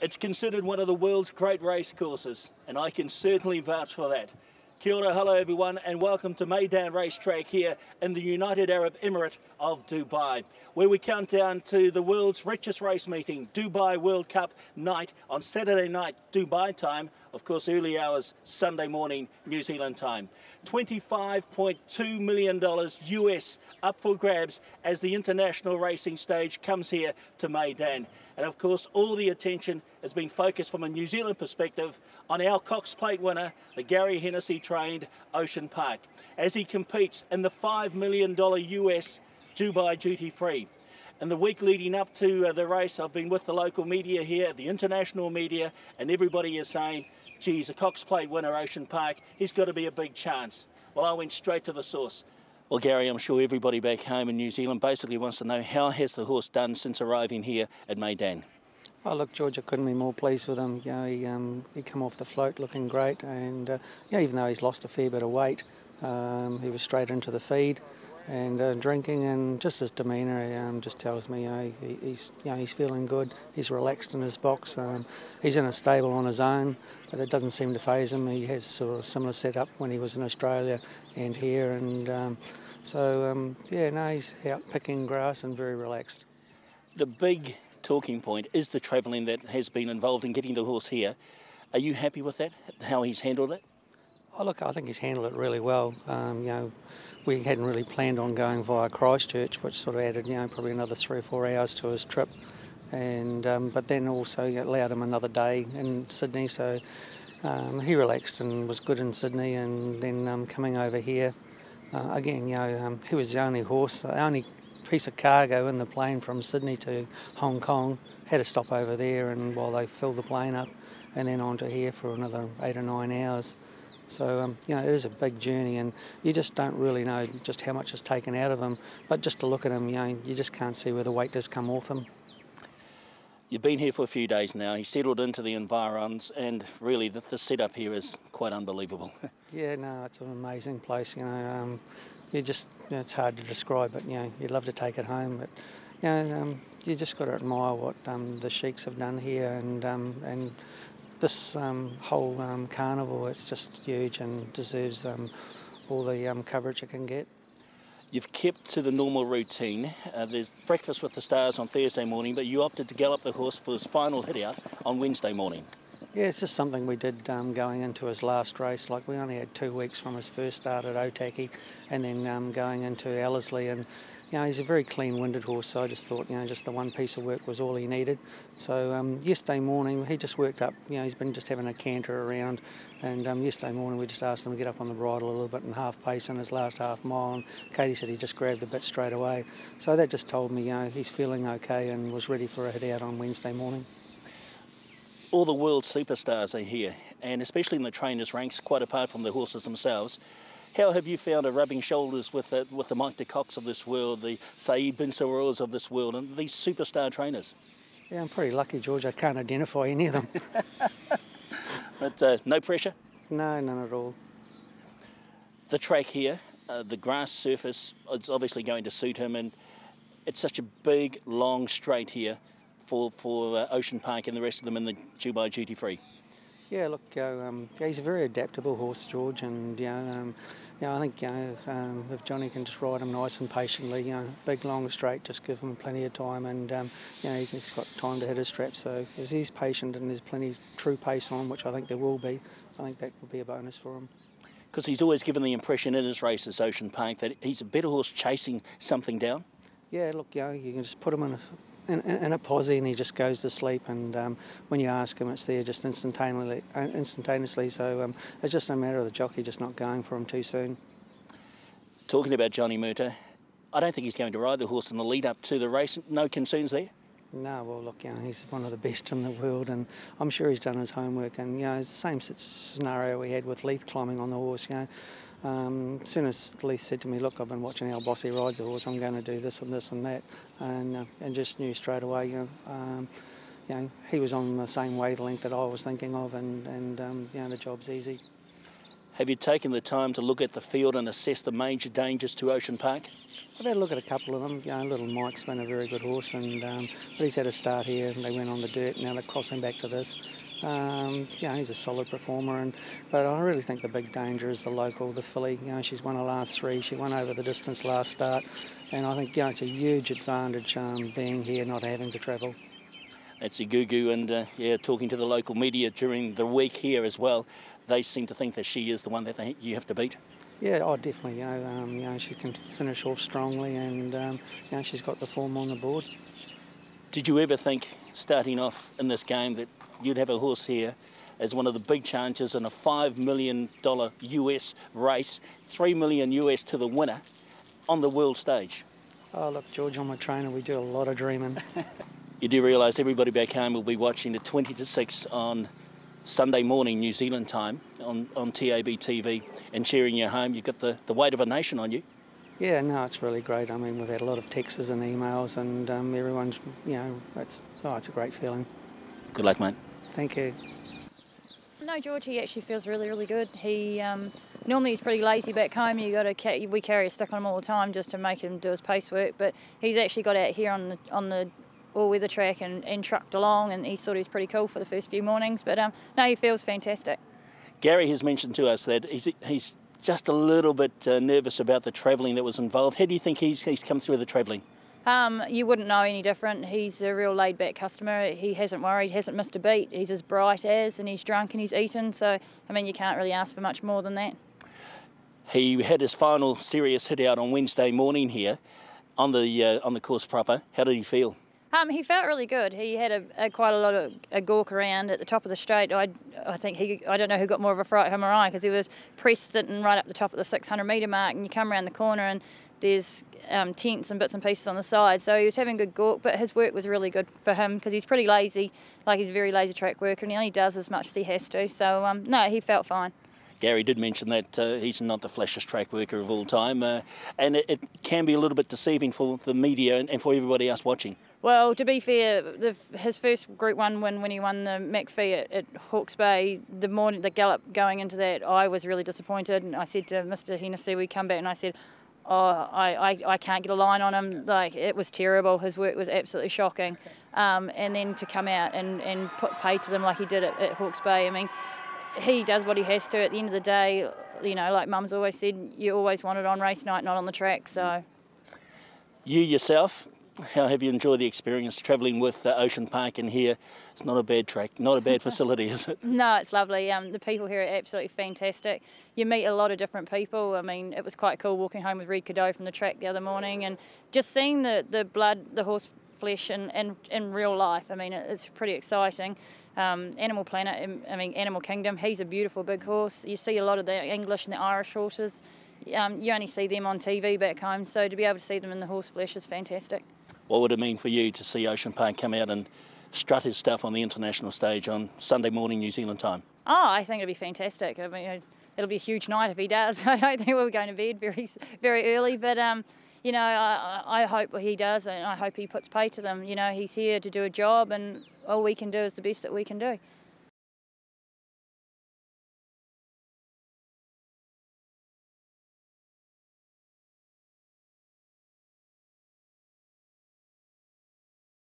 It's considered one of the world's great race courses, and I can certainly vouch for that. Kia ora, hello everyone, and welcome to Meydan Racetrack here in the United Arab Emirate of Dubai, where we count down to the world's richest race meeting, Dubai World Cup night on Saturday night Dubai time, of course early hours Sunday morning New Zealand time. $25.2 million US up for grabs as the international racing stage comes here to Meydan. And of course all the attention has been focused from a New Zealand perspective on our Cox Plate winner, the Gary Hennessy trained Ocean Park, as he competes in the $5 million US Dubai Duty Free. In the week leading up to the race, I've been with the local media here, the international media, and everybody is saying, geez, a Cox Plate winner, Ocean Park, he's got to be a big chance. Well, I went straight to the source. Well, Gary, I'm sure everybody back home in New Zealand basically wants to know, how has the horse done since arriving here at Meydan? Oh, look, George, I couldn't be more pleased with him. You know, he come off the float looking great, and you know, even though he's lost a fair bit of weight, he was straight into the feed and drinking, and just his demeanour just tells me he's feeling good. He's relaxed in his box. He's in a stable on his own, but that doesn't seem to faze him. He has sort of similar setup when he was in Australia and here, and yeah, no, he's out picking grass and very relaxed. The big talking point is the travelling that has been involved in getting the horse here. Are you happy with that, how he's handled it? Oh, look, I think he's handled it really well. You know, we hadn't really planned on going via Christchurch, which sort of added, you know, probably another 3 or 4 hours to his trip, and but then also allowed him another day in Sydney. So he relaxed and was good in Sydney, and then coming over here again, you know, he was the only horse, the only piece of cargo in the plane from Sydney to Hong Kong. Had to stop over there, and while they filled the plane up, and then on to here for another 8 or 9 hours. So, you know, it is a big journey, and you just don't really know just how much is taken out of him. But just to look at him, you know, you just can't see where the weight does come off him. You've been here for a few days now. He's settled into the environs, and really the setup here is quite unbelievable. Yeah, no, it's an amazing place. You know, you just, you know, it's hard to describe it. You know, you'd love to take it home, but you know, you just got to admire what the sheiks have done here, and this whole carnival. It's just huge and deserves all the coverage it can get. You've kept to the normal routine. There's breakfast with the stars on Thursday morning, but you opted to gallop the horse for his final hit-out on Wednesday morning. Yeah, it's just something we did going into his last race. Like, we only had 2 weeks from his first start at Otaki, and then going into Ellerslie, and you know, he's a very clean-winded horse, so I just thought, you know, just the one piece of work was all he needed. So yesterday morning he just worked up. You know, he's been just having a canter around, and yesterday morning we just asked him to get up on the bridle a little bit and half pace in his last half mile, and Katie said he just grabbed a bit straight away. So that just told me, you know, he's feeling okay and was ready for a hit out on Wednesday morning. All the world superstars are here, and especially in the trainers' ranks, quite apart from the horses themselves. How have you found rubbing shoulders with the Mike de Koks of this world, the Saeed bin Suroors of this world, and these superstar trainers? Yeah, I'm pretty lucky, George. I can't identify any of them. But no pressure? No, none at all. The track here, the grass surface, it's obviously going to suit him, and it's such a big, long straight here for Ocean Park and the rest of them in the Dubai Duty Free. Yeah, look, yeah, he's a very adaptable horse, George, and you know, I think, you know, if Johnny can just ride him nice and patiently, you know, big long straight, just give him plenty of time, and you know, he's got time to hit his straps. So if he's patient and there's plenty of true pace on, which I think there will be, I think that will be a bonus for him. Because he's always given the impression in his races, Ocean Park, that he's a better horse chasing something down. Yeah, look, you know, you can just put him in a posse and he just goes to sleep, and when you ask him, it's there just instantaneously. So it's just a matter of the jockey just not going for him too soon. Talking about Johnny Murtagh, I don't think he's going to ride the horse in the lead up to the race. No concerns there? No, well, look, you know, he's one of the best in the world, and I'm sure he's done his homework. And you know, it's the same scenario we had with Leith climbing on the horse. You know, as soon as Leith said to me, "Look, I've been watching how Bossy rides the horse. I'm going to do this and this and that," and just knew straight away. You know, he was on the same wavelength that I was thinking of, and you know, the job's easy. Have you taken the time to look at the field and assess the major dangers to Ocean Park? I've had a look at a couple of them. Little Mike's been a very good horse, and but he's had a start here, and they went on the dirt. Now they're crossing back to this. He's a solid performer, but I really think the big danger is the local, the filly. She's won her last 3. She won over the distance last start, and I think it's a huge advantage being here, not having to travel. That's a Gugu, and talking to the local media during the week here as well, they seem to think that she is the one that you have to beat. Yeah, definitely. She can finish off strongly, and she's got the form on the board. Did you ever think, starting off in this game, that you'd have a horse here as one of the big challenges in a $5 million US race, $3 million US to the winner on the world stage? Oh, look, George, I'm a trainer. We do a lot of dreaming. You do realise everybody back home will be watching at 20 to 6 on Sunday morning New Zealand time on TAB TV and cheering you home. You've got the weight of a nation on you. Yeah, no, it's really great. I mean, we've had a lot of texts and emails, and everyone's, it's a great feeling. Good luck, mate. Thank you. No, George, he actually feels really, really good. He normally he's pretty lazy back home. We carry a stick on him all the time just to make him do his pace work, but he's actually got out here on the all-weather track and trucked along, and he thought he was pretty cool for the first few mornings. But no, he feels fantastic. Gary has mentioned to us that he's just a little bit nervous about the travelling that was involved. How do you think he's come through the travelling? You wouldn't know any different. He's a real laid-back customer. He hasn't worried, hasn't missed a beat. He's as bright as, and he's drunk and he's eaten. So, I mean, you can't really ask for much more than that. He had his final serious hit out on Wednesday morning here on the course proper. How did he feel? He felt really good. He had quite a lot of a gawk around at the top of the straight. I don't know who got more of a fright, him or I, because he was pressed sitting right up the top of the 600 metre mark, and you come around the corner and there's tents and bits and pieces on the side. So he was having good gawk, but his work was really good for him because he's pretty lazy. He's a very lazy track worker, and he only does as much as he has to. So no, he felt fine. Gary did mention that he's not the flashiest track worker of all time, and it can be a little bit deceiving for the media and for everybody else watching. Well, to be fair, his first Group 1 win when he won the McPhee at Hawke's Bay, the gallop going into that, I was really disappointed, and I said to Mr. Hennessy, we come back, and I said, I can't get a line on him. It was terrible. His work was absolutely shocking. And then to come out and put paid to them like he did at Hawke's Bay, I mean, he does what he has to. At the end of the day, like Mum's always said, you always want it on race night, not on the track. So, you yourself, how have you enjoyed the experience travelling with Ocean Park in here? It's not a bad track, not a bad facility, is it? No, it's lovely. The people here are absolutely fantastic. You meet a lot of different people. I mean, it was quite cool walking home with Red Cadeau from the track the other morning and just seeing the blood, the horse flesh in real life. I mean, it's pretty exciting. Animal Planet, Animal Kingdom, he's a beautiful big horse. You see a lot of the English and the Irish horses. You only see them on TV back home, so to be able to see them in the horse flesh is fantastic. What would it mean for you to see Ocean Park come out and strut his stuff on the international stage on Sunday morning New Zealand time? Oh, I think it'll be fantastic. I mean, it'll be a huge night if he does. I don't think we'll be going to bed very, very early, but I hope he does, and I hope he puts pay to them. He's here to do a job, and all we can do is the best that we can do.